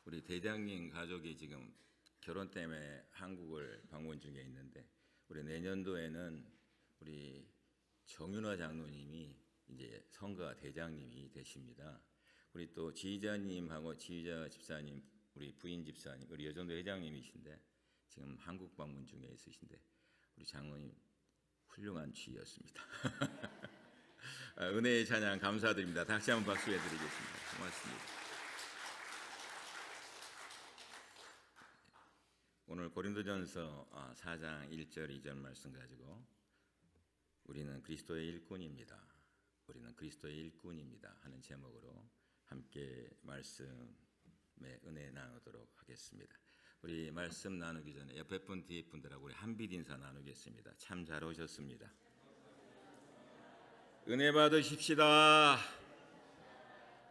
우리 대장님 가족이 지금 결혼 때문에 한국을 방문 중에 있는데 우리 내년도에는 우리 정윤화 장로님이 이제 성가 대장님이 되십니다. 우리 또 지휘자님하고 지휘자 집사님, 우리 부인 집사님, 우리 여전도 회장님이신데 지금 한국 방문 중에 있으신데 우리 장로님 훌륭한 지휘였습니다. 은혜의 찬양 감사드립니다. 다시 한번 박수해드리겠습니다. 고맙습니다. 오늘 고린도전서 4장 1절 2절 말씀 가지고 우리는 그리스도의 일꾼입니다. 우리는 그리스도의 일꾼입니다 하는 제목으로 함께 말씀의 은혜 나누도록 하겠습니다. 우리 말씀 나누기 전에 옆에 분 뒤에 분들하고 우리 한빛 인사 나누겠습니다. 참 잘 오셨습니다. 은혜 받으십시다.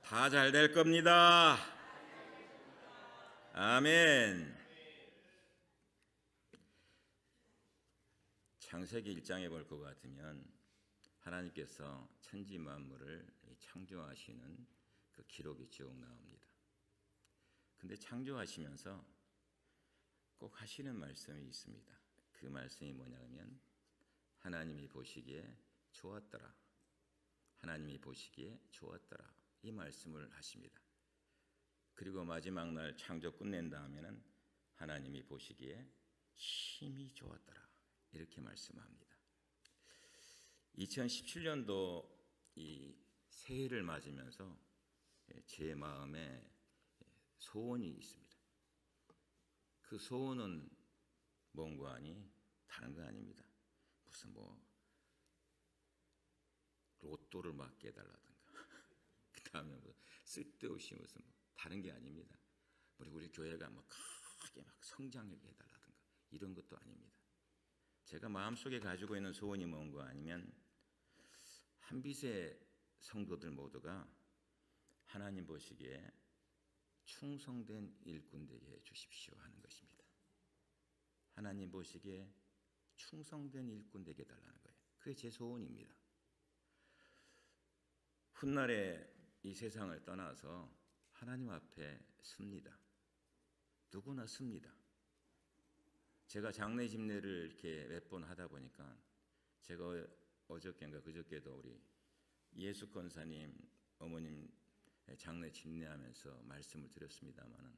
다 잘 될 겁니다. 아멘. 창세기 1장에 볼 것 같으면 하나님께서 천지 만물을 창조하시는 그 기록이 쭉 나옵니다. 근데 창조하시면서 꼭 하시는 말씀이 있습니다. 그 말씀이 뭐냐면 하나님이 보시기에 좋았더라. 하나님이 보시기에 좋았더라. 이 말씀을 하십니다. 그리고 마지막 날 창조 끝낸 다음에는 하나님이 보시기에 심히 좋았더라. 이렇게 말씀합니다. 2017년도 이 새해를 맞으면서 제 마음에 소원이 있습니다. 그 소원은 뭔가 하니 다른 거 아닙니다. 무슨 로또를 맞게 해달라든가 그 다음에 쓸데없이 무슨 다른 게 아닙니다. 우리 교회가 크게 성장하게 해달라든가 이런 것도 아닙니다. 제가 마음속에 가지고 있는 소원이 뭔가 아니면 한빛의 성도들 모두가 하나님 보시기에 충성된 일꾼 되게 해주십시오 하는 것입니다. 하나님 보시기에 충성된 일꾼 되게 해달라는 거예요. 그게 제 소원입니다. 훗날에 이 세상을 떠나서 하나님 앞에 섭니다. 누구나 섭니다. 제가 장례 집례를 이렇게 몇 번 하다 보니까 제가 어저께인가 그저께도 우리 예수 권사님 어머님 장례 집례하면서 말씀을 드렸습니다마는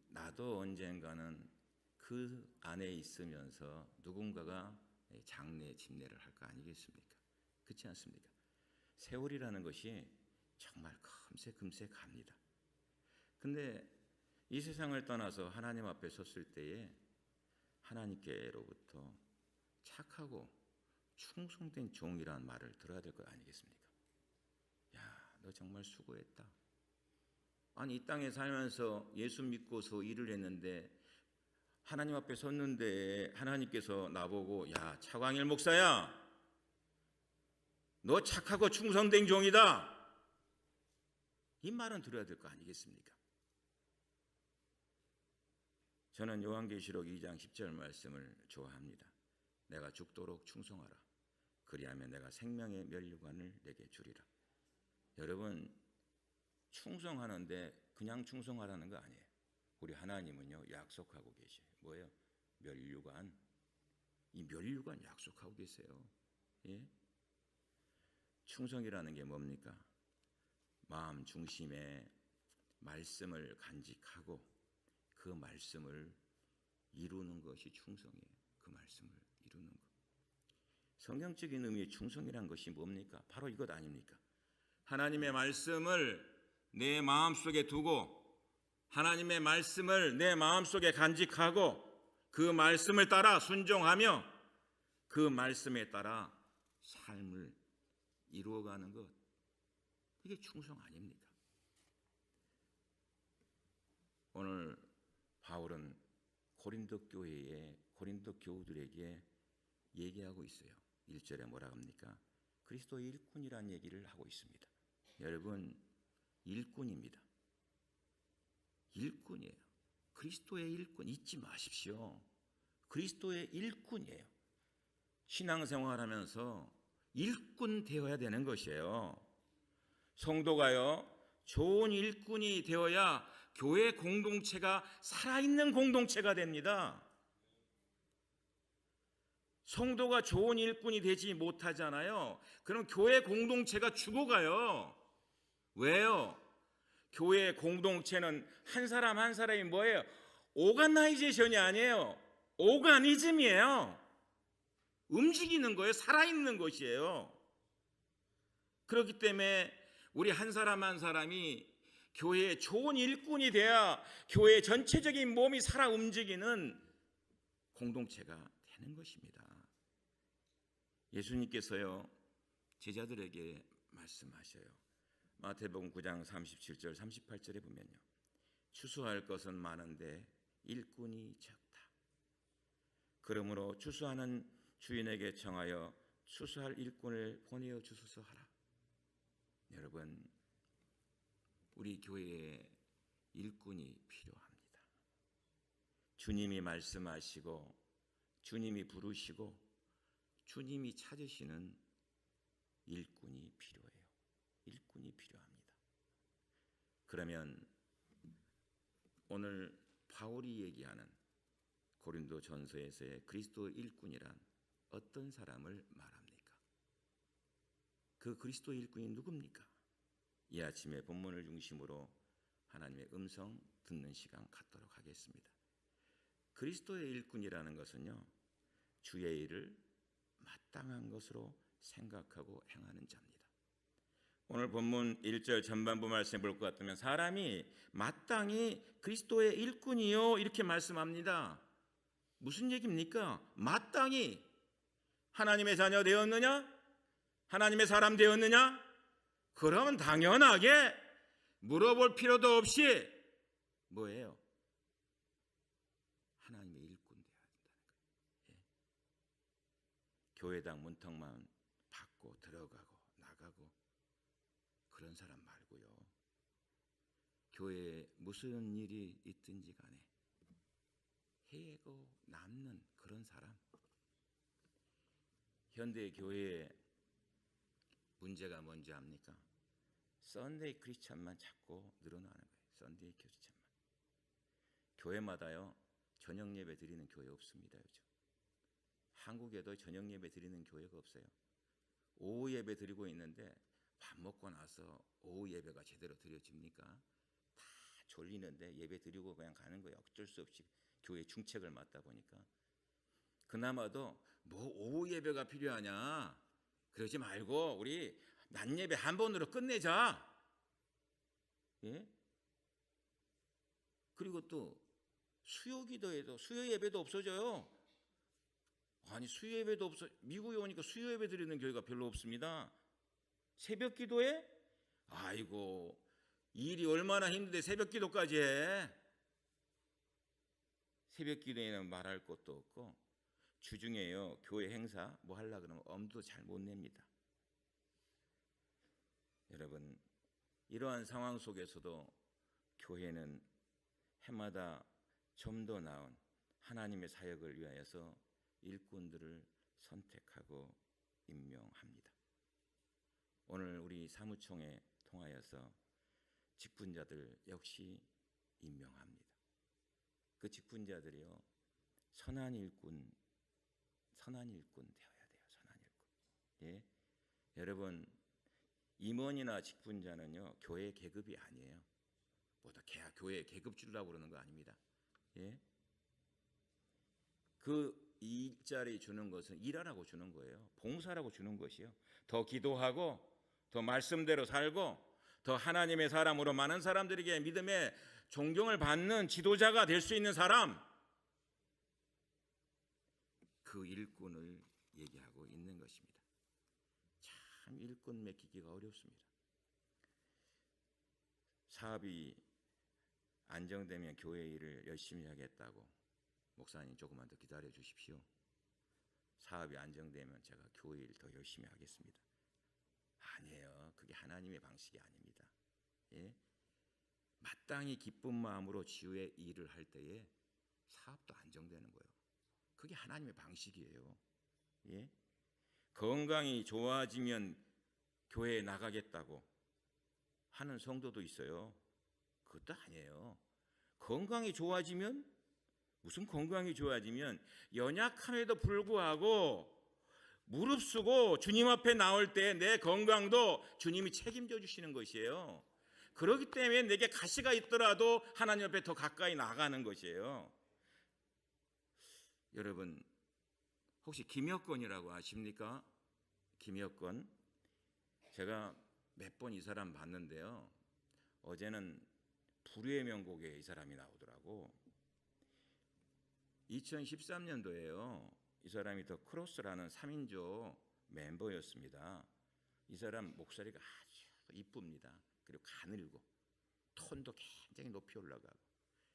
나도 언젠가는 그 안에 있으면서 누군가가 장례 집례를 할 거 아니겠습니까? 그렇지 않습니까? 세월이라는 것이 정말 금세 갑니다. 근데 이 세상을 떠나서 하나님 앞에 섰을 때에 하나님께로부터 착하고 충성된 종이라는 말을 들어야 될 것 아니겠습니까? 야, 너 정말 수고했다. 아니 이 땅에 살면서 예수 믿고서 일을 했는데 하나님 앞에 섰는데 하나님께서 나보고 야 차광일 목사야 너 착하고 충성된 종이다. 이 말은 들어야 될 거 아니겠습니까? 저는 요한계시록 2장 10절 말씀을 좋아합니다. 내가 죽도록 충성하라. 그리하면 내가 생명의 면류관을 내게 주리라. 여러분 충성하는데 그냥 충성하라는 거 아니에요. 우리 하나님은요 약속하고 계셔요. 뭐예요? 면류관. 이 면류관 약속하고 계세요. 예? 충성이라는 게 뭡니까? 마음 중심에 말씀을 간직하고 그 말씀을 이루는 것이 충성이에요. 그 말씀을 이루는 것. 성경적인 의미의 충성이란 것이 뭡니까? 바로 이것 아닙니까? 하나님의 말씀을 내 마음속에 두고 하나님의 말씀을 내 마음속에 간직하고 그 말씀을 따라 순종하며 그 말씀에 따라 삶을 이루어가는 것. 이게 충성 아닙니까? 오늘 바울은 고린도 교회에 고린도 교우들에게 얘기하고 있어요. 1절에 뭐라 합니까? 그리스도의 일꾼이라는 얘기를 하고 있습니다. 여러분 일꾼입니다. 일꾼이에요. 그리스도의 일꾼 잊지 마십시오. 그리스도의 일꾼이에요. 신앙생활하면서 일꾼 되어야 되는 것이에요. 성도가요 좋은 일꾼이 되어야 교회 공동체가 살아있는 공동체가 됩니다. 성도가 좋은 일꾼이 되지 못하잖아요. 그럼 교회 공동체가 죽어가요. 왜요? 교회 공동체는 한 사람 한 사람이 뭐예요? 오가나이제이션이 아니에요. 오가니즘이에요. 움직이는 거예요. 살아있는 것이에요. 그렇기 때문에 우리 한 사람 한 사람이 교회의 좋은 일꾼이 돼야 교회의 전체적인 몸이 살아 움직이는 공동체가 되는 것입니다. 예수님께서요 제자들에게 말씀하셔요. 마태복음 9장 37절 38절에 보면요, 추수할 것은 많은데 일꾼이 적다. 그러므로 추수하는 주인에게 청하여 추수할 일꾼을 보내어 주소서 하라. 여러분, 우리 교회에 일꾼이 필요합니다. 주님이 말씀하시고 주님이 부르시고 주님이 찾으시는 일꾼이 필요해요. 일꾼이 필요합니다. 그러면 오늘 바울이 얘기하는 고린도 전서에서의 그리스도 일꾼이란 어떤 사람을 말합니까? 그 그리스도 일꾼이 누굽니까? 이 아침에 본문을 중심으로 하나님의 음성 듣는 시간 갖도록 하겠습니다. 그리스도의 일꾼이라는 것은요, 주의 일을 마땅한 것으로 생각하고 행하는 자입니다. 오늘 본문 1절 전반부 말씀을 볼 것 같으면 사람이 마땅히 그리스도의 일꾼이요 이렇게 말씀합니다. 무슨 얘기입니까? 마땅히 하나님의 자녀 되었느냐? 하나님의 사람 되었느냐? 그러면 당연하게 물어볼 필요도 없이 뭐예요? 하나님의 일꾼 되어야 된다는 거예요. 예. 교회당 문턱만 받고 들어가고 나가고 그런 사람 말고요. 교회에 무슨 일이 있든지 간에 해고 남는 그런 사람. 현대 교회의 문제가 뭔지 압니까? 썬데이 크리스찬만 자꾸 늘어나는 거예요. 썬데이 크리스찬만. 교회마다요 저녁 예배 드리는 교회 없습니다. 요즘 한국에도 저녁 예배 드리는 교회가 없어요. 오후 예배 드리고 있는데 밥 먹고 나서 오후 예배가 제대로 드려집니까? 다 졸리는데 예배 드리고 그냥 가는 거예요. 어쩔 수 없이 교회 중책을 맡다 보니까. 그나마도 뭐 오후 예배가 필요하냐, 그러지 말고 우리 낮 예배 한 번으로 끝내자. 예? 그리고 또 수요 기도에도 수요 예배도 없어져요. 아니 수요 예배도 없어. 미국에 오니까 수요 예배 드리는 교회가 별로 없습니다. 새벽 기도에 아이고 일이 얼마나 힘든데 새벽 기도까지 해. 새벽 기도에는 말할 것도 없고 주중에요 교회 행사 뭐 하려고 그러면 엄두도 잘 못 냅니다. 여러분, 이러한 상황 속에서도 교회는 해마다 좀 더 나은 하나님의 사역을 위하여서 일꾼들을 선택하고 임명합니다. 오늘 우리 사무총회 통하여서 직분자들 역시 임명합니다. 그 직분자들이요 선한 일꾼 되어야 돼요. 선한 일꾼. 예, 여러분 임원이나 직분자는요 교회 계급이 아니에요. 뭐다 교회 계급 주려고 그러는 거 아닙니다. 예, 그 일자리 주는 것은 일하라고 주는 거예요. 봉사라고 주는 것이요. 더 기도하고 더 말씀대로 살고 더 하나님의 사람으로 많은 사람들에게 믿음의 존경을 받는 지도자가 될 수 있는 사람, 그 일꾼을 얘기하고 있는 것입니다. 참 일꾼 맡기기가 어렵습니다. 사업이 안정되면 교회 일을 열심히 하겠다고 목사님 조금만 더 기다려 주십시오. 사업이 안정되면 제가 교회 일 더 열심히 하겠습니다. 아니에요. 그게 하나님의 방식이 아닙니다. 예? 마땅히 기쁜 마음으로 주의 일을 할 때에 사업도 안정되는 거예요. 그게 하나님의 방식이에요. 예? 건강이 좋아지면 교회에 나가겠다고 하는 성도도 있어요. 그것도 아니에요. 건강이 좋아지면, 무슨 건강이 좋아지면 연약함에도 불구하고 무릅쓰고 주님 앞에 나올 때 내 건강도 주님이 책임져 주시는 것이에요. 그렇기 때문에 내게 가시가 있더라도 하나님 앞에 더 가까이 나가는 것이에요. 여러분, 혹시 김혁건이라고 아십니까? 김혁건. 제가 몇 번 이 사람 봤는데요. 어제는 불후의 명곡에 이 사람이 나오더라고. 2013년도에요. 이 사람이 더 크로스라는 3인조 멤버였습니다. 이 사람 목소리가 아주 이쁩니다. 그리고 가늘고 톤도 굉장히 높이 올라가고,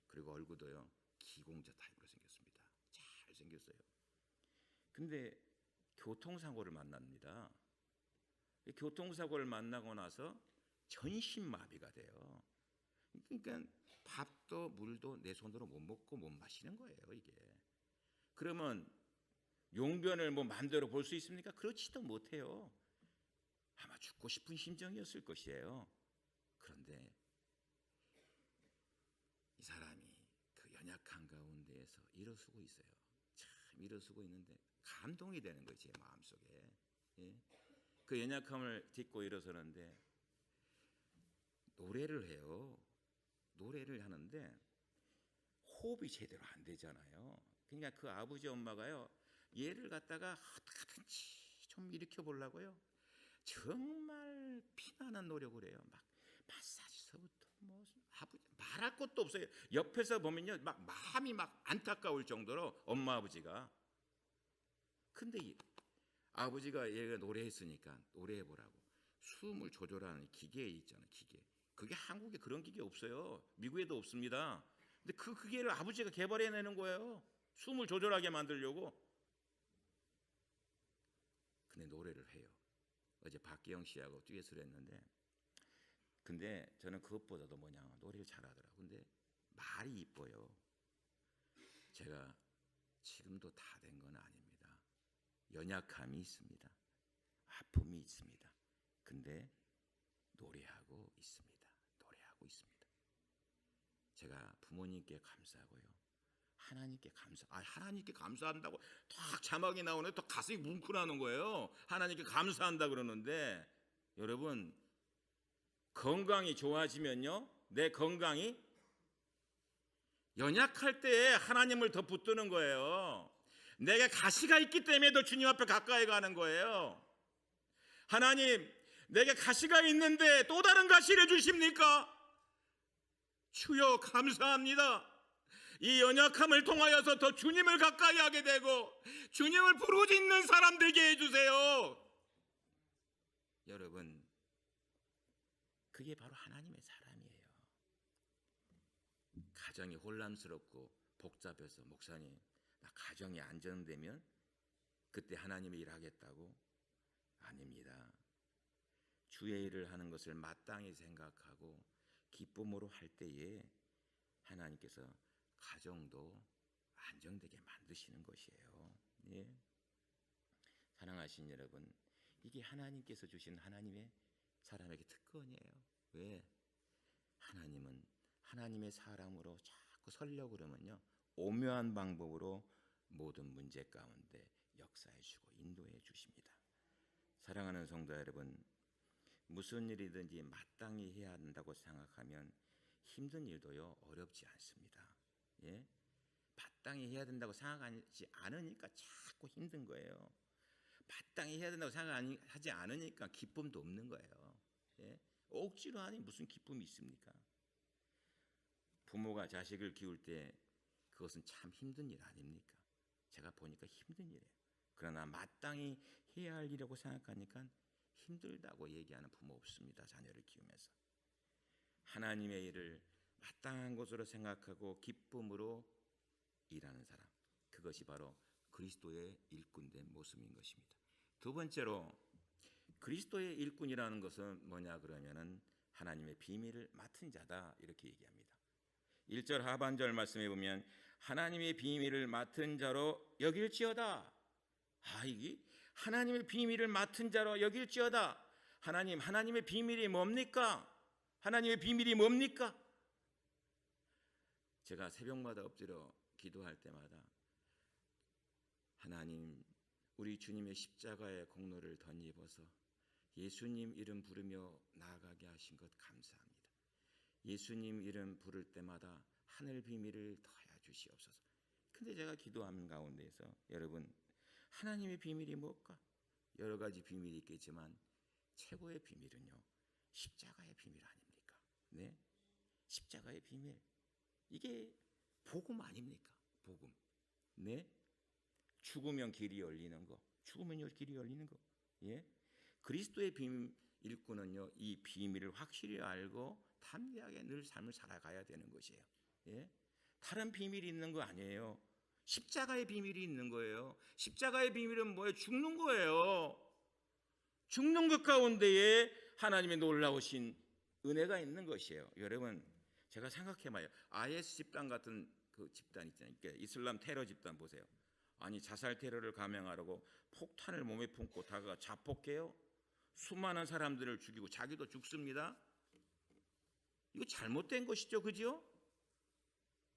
그리고 얼굴도요 기공자 타입으로 생겼습니다. 잘 생겼어요. 근데 교통사고를 만납니다. 교통사고를 만나고 나서 전신마비가 돼요. 그러니까 밥도 물도 내 손으로 못 먹고 못 마시는 거예요, 이게. 그러면 용변을 뭐 마음대로 볼 수 있습니까? 그렇지도 못해요. 아마 죽고 싶은 심정이었을 것이에요. 그런데 이 사람이 그 연약한 가운데에서 일어서고 있어요. 참 일어서고 있는데 감동이 되는 거예요, 제 마음속에. 예? 그 연약함을 딛고 일어서는데 노래를 해요. 노래를 하는데 호흡이 제대로 안 되잖아요. 그러니까 그 아버지 엄마가요, 얘를 갖다가 어떻게든지 좀 일으켜 보려고요, 정말 피나는 노력을 해요. 막 마사지서부터 뭐 아버지 말할 것도 없어요. 옆에서 보면요, 막 마음이 막 안타까울 정도로 엄마 아버지가. 근데 아버지가 얘가 노래했으니까 노래해 보라고 숨을 조절하는 기계 있잖아요, 기계. 그게 한국에 그런 기계 없어요. 미국에도 없습니다. 근데 그 기계를 아버지가 개발해내는 거예요. 숨을 조절하게 만들려고. 근데 노래를 해요. 어제 박기영 씨하고 듀엣을 했는데, 근데 저는 그것보다도 노래를 잘하더라고요. 근데 말이 이뻐요. 제가 지금도 다 된 건 아닙니다. 연약함이 있습니다. 아픔이 있습니다. 근데 노래하고 있습니다. 노래하고 있습니다. 제가 부모님께 감사하고요, 하나님께 하나님께 감사한다고 딱 자막이 나오는데 또 가슴이 뭉클하는 거예요. 하나님께 감사한다 그러는데, 여러분, 건강이 좋아지면요, 내 건강이 연약할 때에 하나님을 더 붙드는 거예요. 내게 가시가 있기 때문에 더 주님 앞에 가까이 가는 거예요. 하나님, 내게 가시가 있는데 또 다른 가시를 주십니까? 주여 감사합니다. 이 연약함을 통하여서 더 주님을 가까이 하게 되고 주님을 부르짖는 사람 되게 해주세요. 여러분, 그게 바로 하나님의 사람이에요. 가정이 혼란스럽고 복잡해서 목사님, 나 가정이 안정되면 그때 하나님의 일을 하겠다고? 아닙니다. 주의 일을 하는 것을 마땅히 생각하고 기쁨으로 할 때에 하나님께서 가정도 안정되게 만드시는 것이에요. 예. 사랑하신 여러분, 이게 하나님께서 주신 하나님의 사람에게 특권이에요. 왜? 하나님은 하나님의 사람으로 자꾸 서려고 그러면요, 오묘한 방법으로 모든 문제 가운데 역사해 주고 인도해 주십니다. 사랑하는 성도 여러분, 무슨 일이든지 마땅히 해야 한다고 생각하면 힘든 일도요 어렵지 않습니다. 예? 마땅히 해야 된다고 생각하지 않으니까 자꾸 힘든 거예요. 마땅히 해야 된다고 생각하지 않으니까 기쁨도 없는 거예요. 예? 억지로 하니 무슨 기쁨이 있습니까? 부모가 자식을 키울 때 그것은 참 힘든 일 아닙니까? 제가 보니까 힘든 일이에요. 그러나 마땅히 해야 할 일이라고 생각하니까 힘들다고 얘기하는 부모 없습니다. 자녀를 키우면서 하나님의 일을 마땅한 것으로 생각하고 기쁨으로 일하는 사람, 그것이 바로 그리스도의 일꾼된 모습인 것입니다. 두 번째로, 그리스도의 일꾼이라는 것은 뭐냐 그러면은 하나님의 비밀을 맡은 자다, 이렇게 얘기합니다. 1절 하반절 말씀에 보면 하나님의 비밀을 맡은 자로 여길지어다. 이게 하나님의 비밀을 맡은 자로 여길지어다. 하나님의 비밀이 뭡니까? 하나님의 비밀이 뭡니까? 제가 새벽마다 엎드려 기도할 때마다 하나님, 우리 주님의 십자가의 공로를 덧입어서 예수님 이름 부르며 나아가게 하신 것 감사합니다. 예수님 이름 부를 때마다 하늘 비밀을 더하여 주시옵소서. 근데 제가 기도하는 가운데에서 여러분, 하나님의 비밀이 뭘까? 여러 가지 비밀이 있겠지만 최고의 비밀은요, 십자가의 비밀 아닙니까? 네, 십자가의 비밀. 이게 복음 아닙니까? 복음. 네, 죽으면 길이 열리는 거, 죽으면 길이 열리는 거. 예, 그리스도의 일꾼은요, 이 비밀을 확실히 알고 담대하게 늘 삶을 살아가야 되는 것이에요. 예, 다른 비밀이 있는 거 아니에요. 십자가의 비밀이 있는 거예요. 십자가의 비밀은 뭐예요? 죽는 거예요. 죽는 것 가운데에 하나님의 놀라우신 은혜가 있는 것이에요. 여러분, 제가 생각해봐요. IS 집단 같은 그 집단 있잖아요. 그러니까 이슬람 테러 집단 보세요. 아니, 자살 테러를 감행하려고 폭탄을 몸에 품고 다가 자폭해요. 수많은 사람들을 죽이고 자기도 죽습니다. 이거 잘못된 것이죠, 그죠?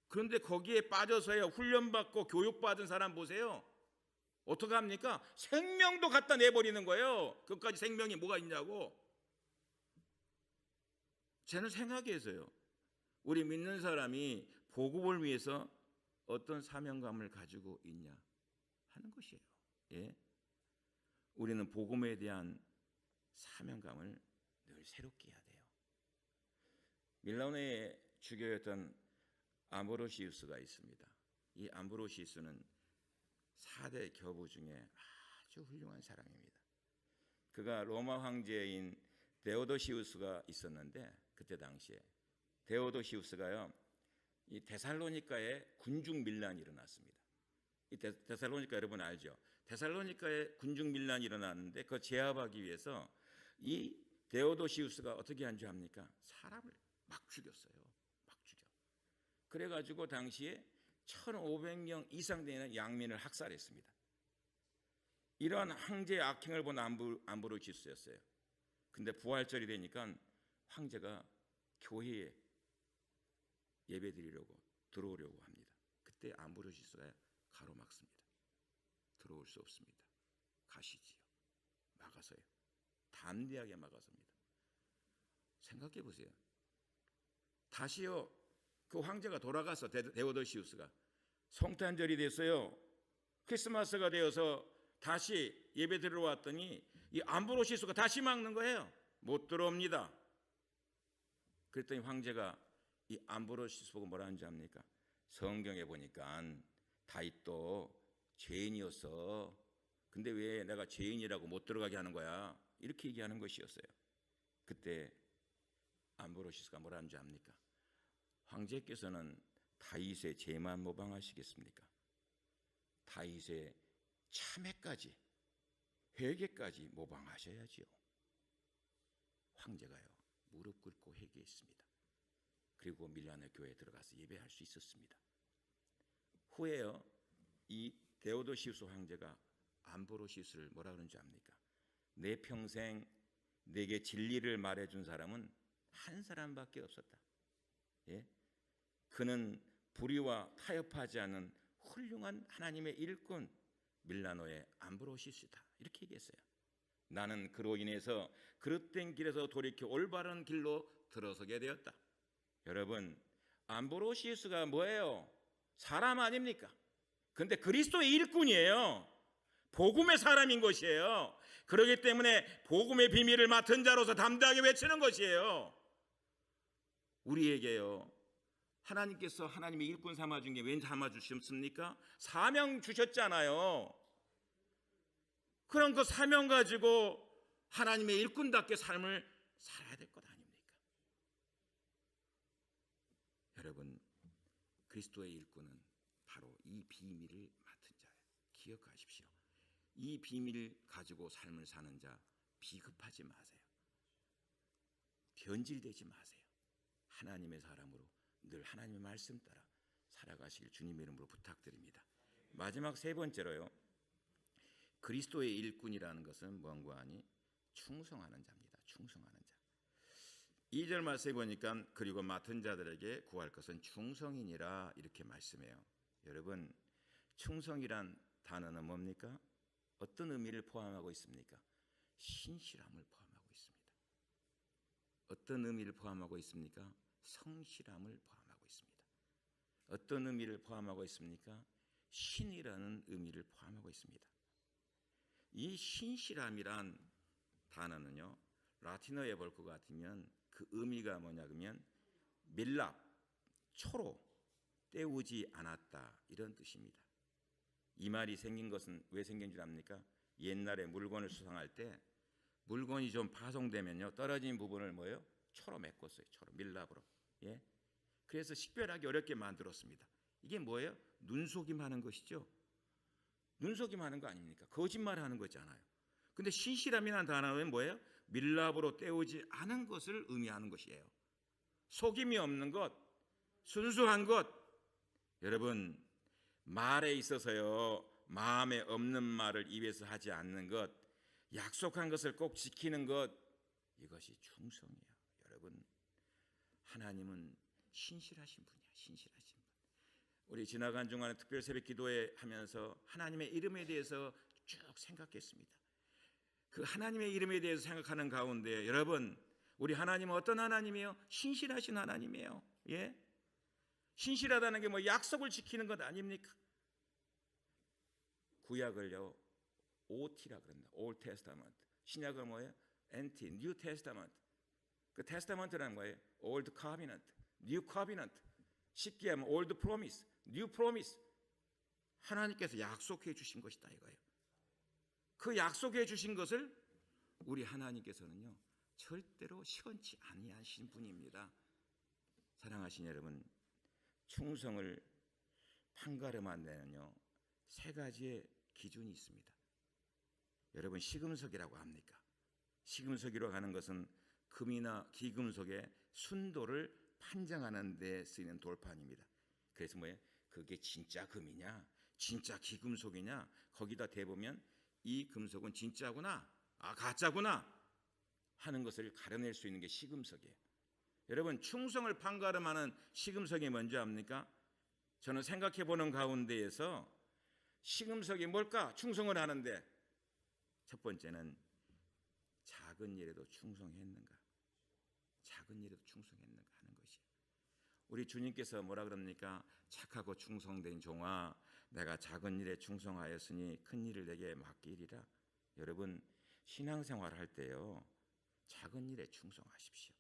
그런데 거기에 빠져서요, 훈련받고 교육받은 사람 보세요. 어떻게 합니까? 생명도 갖다 내버리는 거예요. 그것까지 생명이 뭐가 있냐고. 저는 생각해서요, 우리 믿는 사람이 복음을 위해서 어떤 사명감을 가지고 있냐 하는 것이에요. 예? 우리는 복음에 대한 사명감을 늘 새롭게 해야 돼요. 밀라노의 주교였던 암브로시우스가 있습니다. 이 암브로시우스는 4대 교부 중에 아주 훌륭한 사람입니다. 그가 로마 황제인 데오도시우스가 있었는데, 그때 당시에 데오도시우스가요, 이 데살로니카에 군중 밀란이 일어났습니다. 이 데살로니카 여러분 알죠? 데살로니카에 군중 밀란이 일어났는데 그거 제압하기 위해서 이 데오도시우스가 어떻게 한 줄 압니까? 사람을 막 죽였어요. 막 죽여. 그래가지고 당시에 1,500명 이상 되는 양민을 학살했습니다. 이러한 황제의 악행을 본 암브로시우스였어요. 근데 부활절이 되니까 황제가 교회에 예배드리려고 들어오려고 합니다. 그때 암브로시우스가 가로막습니다. 들어올 수 없습니다. 가시지요. 막아서요. 담대하게 막아섭니다. 생각해 보세요. 다시요, 그 황제가 돌아가서 데오도시우스가 성탄절이 됐어요. 크리스마스가 되어서 다시 예배 드리러 왔더니 이 암브로시우스가 다시 막는 거예요. 못 들어옵니다. 그랬더니 황제가 이 암브로시우스 보고 뭐라 하는지 압니까? 성경에 보니까 다윗도 죄인이었어. 근데 왜 내가 죄인이라고 못 들어가게 하는 거야? 이렇게 얘기하는 것이었어요. 그때 암브로시우스가 뭐라 하는지 압니까? 황제께서는 다윗의 죄만 모방하시겠습니까? 다윗의 참회까지, 회개까지 모방하셔야지요. 황제가요, 무릎 꿇고 회개했습니다. 그리고 밀라노 교회에 들어가서 예배할 수 있었습니다. 후에요, 이 데오도시우스 황제가 암브로시우스를 뭐라 그러는지 압니까? 내 평생 내게 진리를 말해준 사람은 한 사람밖에 없었다. 예? 그는 불의와 타협하지 않은 훌륭한 하나님의 일꾼 밀라노의 암브로시우스다. 이렇게 얘기했어요. 나는 그로 인해서 그릇된 길에서 돌이켜 올바른 길로 들어서게 되었다. 여러분, 암브로시우스가 뭐예요? 사람 아닙니까? 근데 그리스도의 일꾼이에요. 복음의 사람인 것이에요. 그렇기 때문에 복음의 비밀을 맡은 자로서 담대하게 외치는 것이에요. 우리에게요, 하나님께서 하나님의 일꾼 삼아준 게 왜 삼아주셨습니까? 사명 주셨잖아요. 그럼 그 사명 가지고 하나님의 일꾼답게 삶을 살아야 될 것 아닙니까? 여러분, 그리스도의 일꾼은 바로 이 비밀을 맡은 자예요. 기억하십시오. 이 비밀을 가지고 삶을 사는 자, 비급하지 마세요. 변질되지 마세요. 하나님의 사람으로 늘 하나님의 말씀 따라 살아가시길 주님의 이름으로 부탁드립니다. 마지막 세 번째로요, 그리스도의 일꾼이라는 것은 무엇과 하니 충성하는 자입니다. 충성하는 자. 2절 말씀에 보니까 그리고 맡은 자들에게 구할 것은 충성이니라 이렇게 말씀해요. 여러분, 충성이란 단어는 뭡니까? 어떤 의미를 포함하고 있습니까? 신실함을 포함하고 있습니다. 어떤 의미를 포함하고 있습니까? 성실함을 포함하고 있습니다. 어떤 의미를 포함하고 있습니까? 신이라는 의미를 포함하고 있습니다. 이 신실함이란 단어는요, 라틴어에 볼 것 같으면 그 의미가 뭐냐 그러면 밀랍, 초로, 때우지 않았다 이런 뜻입니다. 이 말이 생긴 것은 왜 생긴 줄 압니까? 옛날에 물건을 수상할 때 물건이 좀 파손되면요, 떨어진 부분을 뭐예요? 초로 메꿨어요. 초로, 밀랍으로. 예? 그래서 식별하기 어렵게 만들었습니다. 이게 뭐예요? 눈속임하는 것이죠. 눈속임하는 거 아닙니까? 거짓말하는 거잖아요. 근데 신실함이라는 단어는 뭐예요? 밀랍으로 때우지 않은 것을 의미하는 것이에요. 속임이 없는 것, 순수한 것. 여러분, 말에 있어서요, 마음에 없는 말을 입에서 하지 않는 것, 약속한 것을 꼭 지키는 것, 이것이 충성이에요. 여러분, 하나님은 신실하신 분이야. 신실하신 분. 우리 지나간 중간에 특별 새벽 기도회 하면서 하나님의 이름에 대해서 쭉 생각했습니다. 그 하나님의 이름에 대해서 생각하는 가운데 여러분, 우리 하나님은 어떤 하나님이에요? 신실하신 하나님이에요. 예? 신실하다는 게 뭐 약속을 지키는 것 아닙니까? 구약을요, OT라 그럽니다. Old Testament. 신약은 뭐예요? NT, New Testament. 그 테스타먼트라는 거예요. Old Covenant, New Covenant. 쉽게 하면 Old Promise, New Promise. 하나님께서 약속해 주신 것이다 이거예요. 그 약속해 주신 것을 우리 하나님께서는요, 절대로 시건치 아니하신 분입니다. 사랑하신 여러분, 충성을 판가름한 데는요, 세 가지의 기준이 있습니다. 여러분, 시금석이라고 합니까? 시금석이라고 하는 것은 금이나 기금속의 순도를 판정하는 데 쓰이는 돌판입니다. 그래서 뭐예요? 그게 진짜 금이냐, 진짜 기금속이냐, 거기다 대보면 이 금속은 진짜구나, 가짜구나 하는 것을 가려낼 수 있는 게 시금석이에요. 여러분, 충성을 판가름하는 시금석이 뭔지 압니까? 저는 생각해 보는 가운데에서 시금석이 뭘까? 충성을 하는데 첫 번째는 작은 일에도 충성했는가? 작은 일에도 충성했는가 하는 것이에요. 우리 주님께서 뭐라 그럽니까? 착하고 충성된 종아, 내가 작은 일에 충성하였으니 큰 일을 내게 맡기리라. 여러분, 신앙생활 할 때요, 작은 일에 충성하십시오.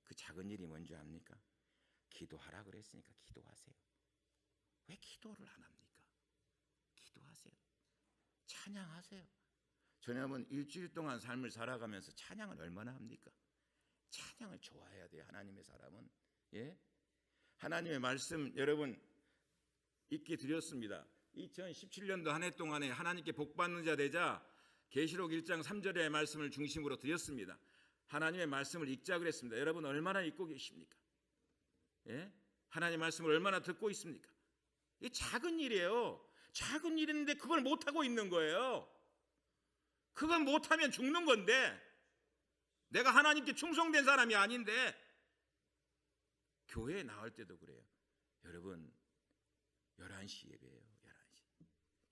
그 작은 일이 뭔지 압니까? 기도하라 그랬으니까 기도하세요. 왜 기도를 안 합니까? 기도하세요. 찬양하세요. 저녁은 일주일 동안 삶을 살아가면서 찬양을 얼마나 합니까? 찬양을 좋아해야 돼요. 하나님의 사람은. 예? 하나님의 말씀 여러분 읽게 드렸습니다. 2017년도 한 해 동안에 하나님께 복받는 자 되자 계시록 1장 3절의 말씀을 중심으로 드렸습니다. 하나님의 말씀을 읽자 그랬습니다. 여러분 얼마나 읽고 계십니까? 예? 하나님의 말씀을 얼마나 듣고 있습니까? 이게 작은 일이에요. 작은 일인데 그걸 못하고 있는 거예요. 그걸 못하면 죽는 건데, 내가 하나님께 충성된 사람이 아닌데. 교회에 나올 때도 그래요. 여러분 11시 예배예요.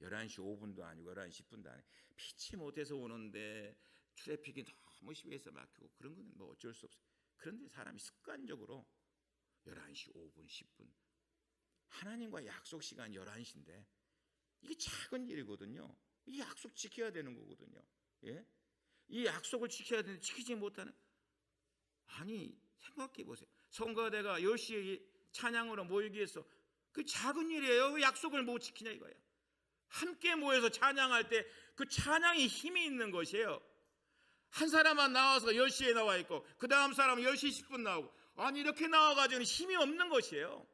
11시 5분도 아니고 11시 10분도 아니고 피치 못해서 오는데 트래픽이 너무 심해서 막히고 그런 건 뭐 어쩔 수 없어요. 그런데 사람이 습관적으로 11시 5분 10분 하나님과 약속 시간 11시인데 이게 작은 일이거든요. 이 약속 지켜야 되는 거거든요. 예? 이 약속을 지켜야 되는데 지키지 못하는, 아니 생각해 보세요. 성가대가 10시에 찬양으로 모이기 위해서 그 작은 일이에요. 왜 약속을 못 지키냐 이거예요. 함께 모여서 찬양할 때 그 찬양이 힘이 있는 것이에요. 한 사람만 나와서 10시에 나와 있고 그 다음 사람은 10시 10분 나오고, 아니 이렇게 나와가지고는 힘이 없는 것이에요.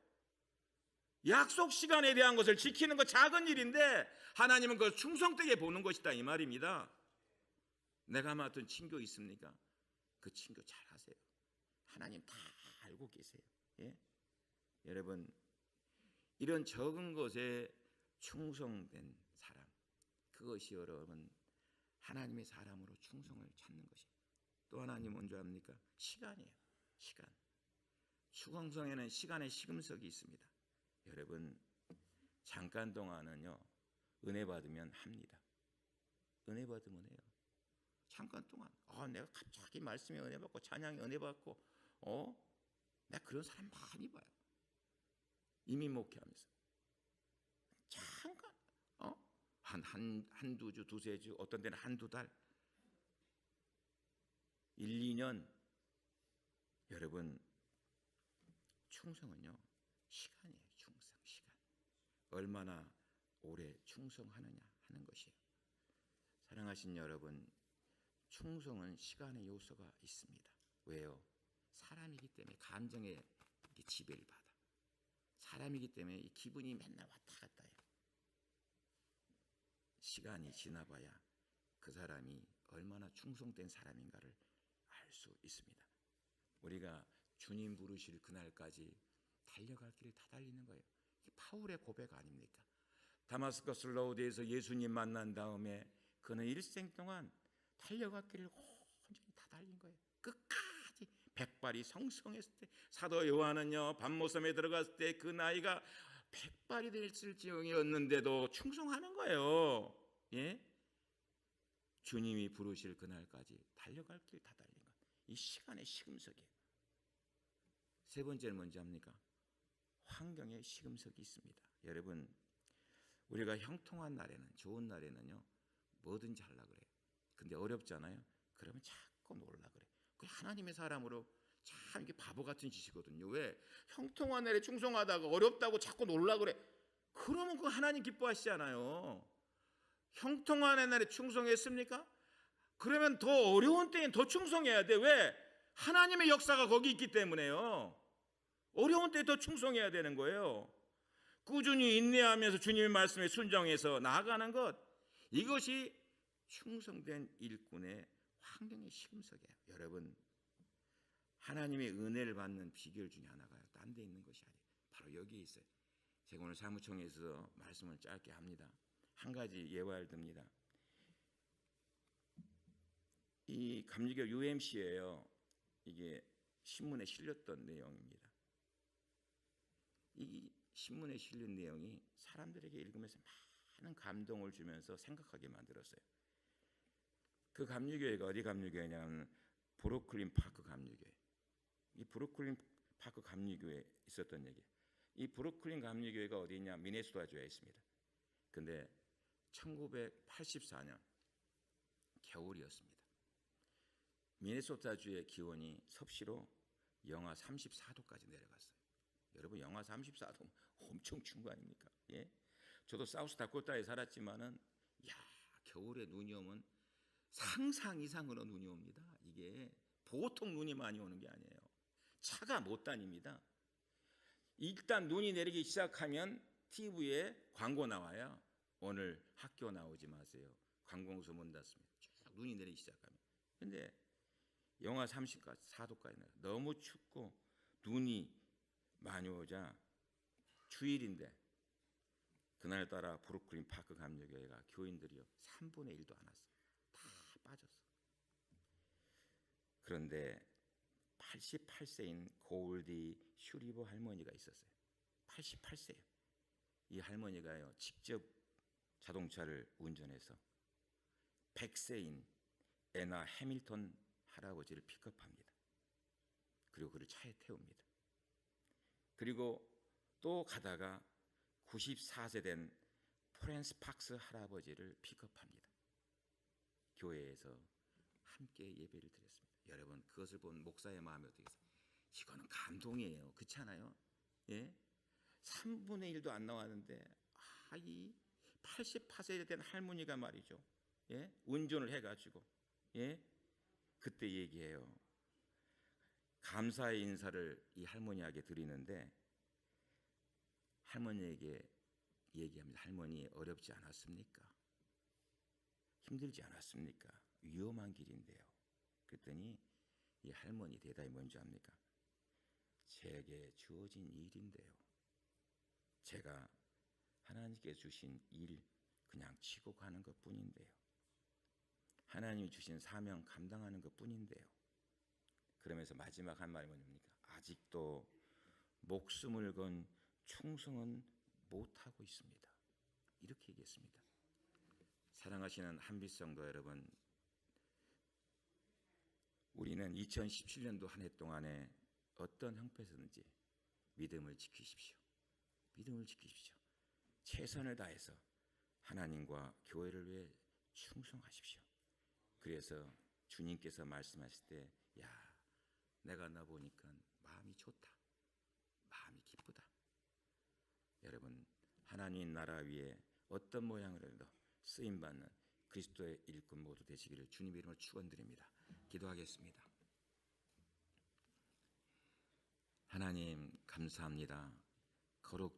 약속 시간에 대한 것을 지키는 거 작은 일인데 하나님은 그걸 충성되게 보는 것이다 이 말입니다. 내가 맡은 친교 있습니까? 그 친교 잘 하세요. 하나님 다 알고 계세요. 예? 여러분 이런 적은 것에 충성된 사람, 그것이 여러분 하나님의 사람으로 충성을 찾는 것이에요. 또 하나님 뭔지 압니까? 시간이에요. 시간. 충성에는 시간의 시금석이 있습니다. 여러분, 잠깐 동안은요, 은혜 받으면 합니다. 은혜 받으면 해요. 잠깐 동안 내가 갑자기 말씀에 은혜 받고 찬양에 은혜 받고 내가 그런 사람 많이 봐요. 이민 목회하면서 잠깐 한두 주, 두세 주, 어떤 데는 한두 달, 1, 2년. 여러분, 충성은요 시간이에요. 시간. 얼마나 오래 충성하느냐 하는 것이에요. 사랑하신 여러분, 충성은 시간의 요소가 있습니다. 왜요? 사람이기 때문에 감정에 지배를 받아. 사람이기 때문에 이 기분이 맨날 왔다 갔다 해요. 시간이 지나봐야 그 사람이 얼마나 충성된 사람인가를 알 수 있습니다. 우리가 주님 부르실 그날까지 달려갈 길을 다 달리는 거예요. 이게 바울의 고백 아닙니까? 다마스커스 로드에서 예수님 만난 다음에 그는 일생 동안 달려갈 길을 온전히 다 달린 거예요. 끝까지 백발이 성성했을 때, 사도 요한은요 밤모섬에 들어갔을 때 그 나이가 백발이 됐을 지경이었는데도 충성하는 거예요. 예? 주님이 부르실 그날까지 달려갈 길을 다 달린 것. 이 시간의 시금석이에요. 세 번째는 뭔지 압니까? 환경의 시금석이 있습니다. 여러분, 우리가 형통한 날에는, 좋은 날에는요 뭐든지 하려고 그래요. 근데 어렵잖아요. 그러면 자꾸 놀라 그래. 그 하나님의 사람으로 참 이게 바보 같은 짓이거든요. 왜? 형통한 날에 충성하다가 어렵다고 자꾸 놀라 그래. 그러면 그 하나님 기뻐하시잖아요. 형통한 날에 충성했습니까? 그러면 더 어려운 때엔 더 충성해야 돼. 왜? 하나님의 역사가 거기 있기 때문에요. 어려운 때 더 충성해야 되는 거예요. 꾸준히 인내하면서 주님의 말씀에 순종해서 나아가는 것, 이것이 충성된 일꾼의 환경의 시금석이에요. 여러분, 하나님의 은혜를 받는 비결 중에 하나가요, 딴 데 있는 것이 아니에요. 바로 여기에 있어요. 제가 오늘 사무총회에서 말씀을 짧게 합니다. 한 가지 예화를 듭니다. 이 감리교 UMC예요. 이게 신문에 실렸던 내용입니다. 이 신문에 실린 내용이 사람들에게 읽으면서 많은 감동을 주면서 생각하게 만들었어요. 그 감리교회가 어디 감리교회냐면 브루클린 파크 감리교회. 이 브루클린 파크 감리교회에 있었던 얘기예요. 이 브루클린 감리교회가 어디 있냐? 미네소타주에 있습니다. 근데 1984년 겨울이었습니다. 미네소타주의 기온이 섭씨로 영하 34도까지 내려갔어요. 여러분, 영하 34도 엄청 추운 거 아닙니까? 예? 저도 사우스다코타에 살았지만은 겨울에 눈이 오면 상상 이상으로 눈이 옵니다. 이게 보통 눈이 많이 오는 게 아니에요. 차가 못 다닙니다. 일단 눈이 내리기 시작하면 TV에 광고 나와요. 오늘 학교 나오지 마세요. 관공서 문 닫습니다. 쭉 눈이 내리기 시작하면. 근데 영하 34도까지 너무 춥고 눈이 많이 오자 주일인데 그날따라 브루클린 파크 감리교회가 교인들이요 3분의 1도 안 왔어요. 다 빠졌어. 그런데 88세인 고울디 슈리버 할머니가 있었어요. 88세예요. 이 할머니가요 직접 자동차를 운전해서 100세인 애나 해밀턴 할아버지를 픽업합니다. 그리고 그를 차에 태웁니다. 그리고 또 가다가 94세 된 프랜스 박스 할아버지를 픽업합니다. 교회에서 함께 예배를 드렸습니다. 여러분, 그것을 본 목사의 마음이 어떻게 됐어요? 이거는 감동이에요. 그렇지 않아요? 예? 3분의 1도 안 나왔는데 이 88세 된 할머니가 말이죠. 예? 운전을 해가지고 예? 그때 얘기해요. 감사의 인사를 이 할머니에게 드리는데 할머니에게 얘기합니다. 할머니, 어렵지 않았습니까? 힘들지 않았습니까? 위험한 길인데요. 그랬더니 이 할머니 대답이 뭔지 압니까? 제게 주어진 일인데요. 제가 하나님께 주신 일 그냥 치고 가는 것뿐인데요. 하나님이 주신 사명 감당하는 것뿐인데요. 그러면서 마지막 한 말이 뭡니까? 아직도 목숨을 건 충성은 못하고 있습니다. 이렇게 얘기했습니다. 사랑하시는 한빛성도 여러분, 우리는 2017년도 한 해 동안에 어떤 형편에서든지 믿음을 지키십시오. 믿음을 지키십시오. 최선을 다해서 하나님과 교회를 위해 충성하십시오. 그래서 주님께서 말씀하실 때, 야, 내가 너 보니까 마음이 좋다, 마음이 기쁘다. 여러분, 하나님 나라 위에 어떤 모양으로도 쓰임받는 그리스도의 일꾼 모두 되시기를 주님 이름으로 축원드립니다. 기도하겠습니다. 하나님 감사합니다. 거룩